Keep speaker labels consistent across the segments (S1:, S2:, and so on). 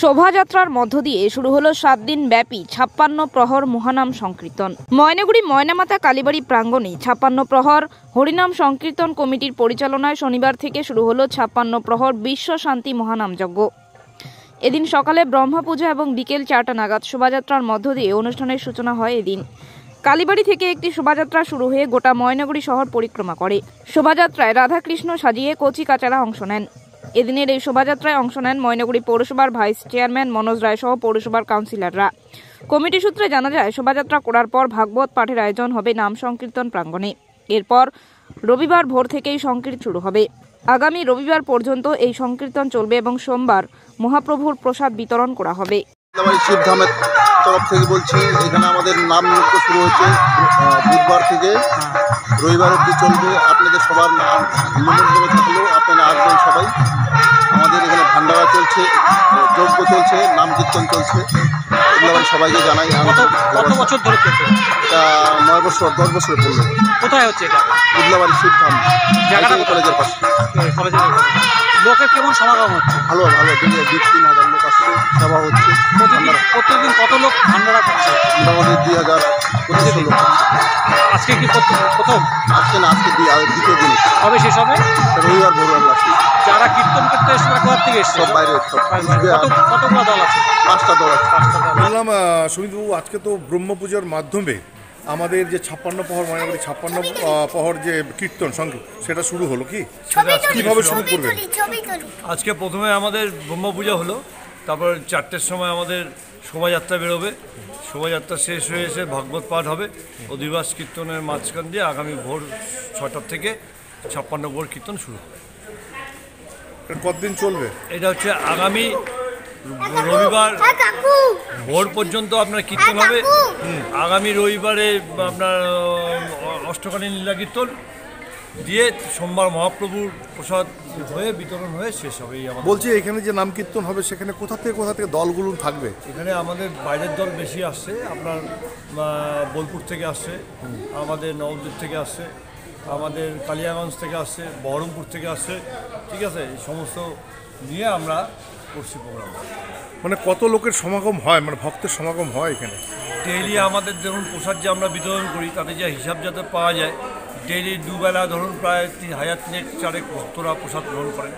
S1: শোভাযাত্রার মধ্য দিয়ে শুরু হলো 7 দিন ব্যাপী 56 প্রহর মহানাম সংকীর্তন। ময়নাগুড়ি ময়নামাতা কালীবাড়ি প্রাঙ্গণে 56 প্রহর হরিনাম সংকীর্তন কমিটির পরিচালনায় শনিবার থেকে শুরু হলো 56 প্রহর বিশ্ব শান্তি মহানাম যজ্ঞ। এদিন সকালে ব্রহ্মা পূজা এবং বিকেল 4টা নাগাদ শোভাযাত্রার মধ্য দিয়ে অনুষ্ঠানের সূচনা হয়। এদিন কালীবাড়ি থেকে একটি শোভাযাত্রা শুরু হয়ে গোটা ময়নাগুড়ি শহর পরিক্রমা করে। শোভাযাত্রায় রাধাকৃষ্ণ সাজিয়ে কচি কাচারা অংশ নেন। এদিনের এই শোভাযাত্রায় অংশ নেন ময়নাগুড়ি পৌরসভার ভাইস চেয়ারম্যান মনোজ রায় সহ পৌরসভার কাউন্সিলররা। কমিটি সূত্রে জানা যায়, শোভাযাত্রা করার পর ভাগবত পাঠের আয়োজন হবে নাম সংকীর্তন প্রাঙ্গণে। এরপর রবিবার ভোর থেকেই সংকীর্তন শুরু হবে। আগামী রবিবার পর্যন্ত এই সংকীর্তন চলবে এবং সোমবার মহাপ্রভুর প্রসাদ বিতরণ করা হবে।
S2: শিবধামের তরফ থেকে বলছি, এখানে আমাদের নাম যজ্ঞ শুরু হচ্ছে বুধবার থেকে রবিবার অবধি চলবে। আপনাদের সবার নাম নিমন্ত্রণ থাকলেও আপনারা আসবেন সবাই। আমাদের এখানে ভান্ডারা চলছে, যজ্ঞ চলছে, নাম কীর্তন চলছে। এগুলো সবাইকে জানাই।
S3: কত বছর ধরে চলছে?
S2: এটা 9 বছর 10 বছরে পড়লো।
S3: কোথায় হচ্ছে এটা?
S2: বুধলাবাড়ি শিবধাম জায়গাটা কলেজের পাশে।
S3: লোকের কেমন সমাগম হচ্ছে?
S2: ভালো ভালো, 2-3 হাজার লোক আসছে, সেবা হচ্ছে।
S3: প্রত্যেকদিন কত লোক ভান্ডারা করছে?
S2: মোটামুটি 2,000-2,500 লোক।
S3: আজকে কি প্রথম?
S2: আজকে না, আজকে দ্বিতীয় দিন।
S3: কবে শেষ হবে?
S2: রবিবার ভোরবেলা আসছে।
S3: যারা কীর্তন করতে এসছে তারা কোথা থেকে এসছে?
S2: সব বাইরে,
S3: কতগুলো দল আছে?
S2: 5টা দল আছে।
S4: বললাম সুমিতবাবু, আজকে তো ব্রহ্ম পূজার মাধ্যমে আমাদের যে 56 প্রহর ময়নাগুড়ি 56 প্রহর যে কীর্তন সংগীত সেটা শুরু হলো। কিভাবে শুরু করবেন?
S5: আজকে প্রথমে আমাদের ব্রহ্ম পূজা হলো, তারপর 4টের সময় আমাদের শোভাযাত্রা বেরোবে। শোভাযাত্রা শেষ হয়ে এসে ভাগবত পাঠ হবে। অধিবাস কীর্তনের মাঝখান দিয়ে আগামী ভোর 6টার থেকে 56 ভোর কীর্তন শুরু হবে।
S4: কতদিন চলবে?
S5: এটা হচ্ছে আগামী রবিবার ভোর পর্যন্ত আপনার কীর্তন হবে। আগামী রবিবারে আপনার অষ্টকালীন লীলা কীর্তন দিয়ে সোমবার মহাপ্রভুর প্রসাদ হয়ে বিতরণ হয়ে শেষ হবে।
S4: বলছি, এখানে যে নাম কীর্তন হবে সেখানে কোথা থেকে দলগুলো থাকবে?
S5: এখানে আমাদের বাইরের দল বেশি আসছে, আপনার বোলপুর থেকে আসছে, আমাদের নবদ্বীপ থেকে আসছে, আমাদের কালিয়াগঞ্জ থেকে আসছে, বহরমপুর থেকে আসছে। ঠিক আছে, এই সমস্ত নিয়ে আমরা করছি প্রোগ্রাম।
S4: মানে কত লোকের সমাগম হয়, মানে ভক্তের সমাগম হয় এখানে?
S5: ডেইলি আমাদের ধরুন প্রসাদ যে আমরা বিতরণ করি তাতে যে হিসাব যাতে পাওয়া যায়, ডেইলি দুবেলা ধরুন প্রায় 3,000-4,000 ভক্তরা প্রসাদ গ্রহণ করেন।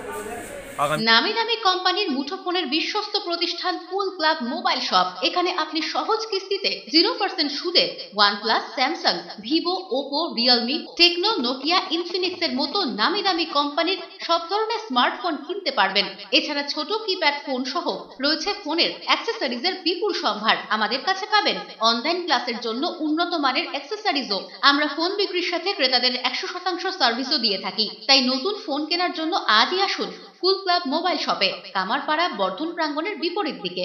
S6: নামি দামি কোম্পানির মুঠোফোনের বিশ্বস্ত প্রতিষ্ঠান কুল ক্লাব মোবাইল শপ। এখানে আপনি সহজ কিস্তিতে 0% সুদে OnePlus, Samsung, Vivo, Oppo, Realme, Tecno, Nokia, Infinix এর মতো নামি দামি কোম্পানির সব ধরনের স্মার্টফোন কিনতে পারবেন। এছাড়া ছোট কিপ্যাড ফোন সহ রয়েছে ফোনের অ্যাক্সেসরিজের বিপুল সম্ভার। আমাদের কাছে পাবেন অনলাইন ক্লাসের জন্য উন্নত মানের অ্যাক্সেসরিজও। আমরা ফোন বিক্রির সাথে ক্রেতাদের 100% সার্ভিসও দিয়ে থাকি। তাই নতুন ফোন কেনার জন্য আজই আসুন কুল ক্লাব মোবাইল শপে, কামারপাড়া বর্ধন প্রাঙ্গণের বিপরীত দিকে।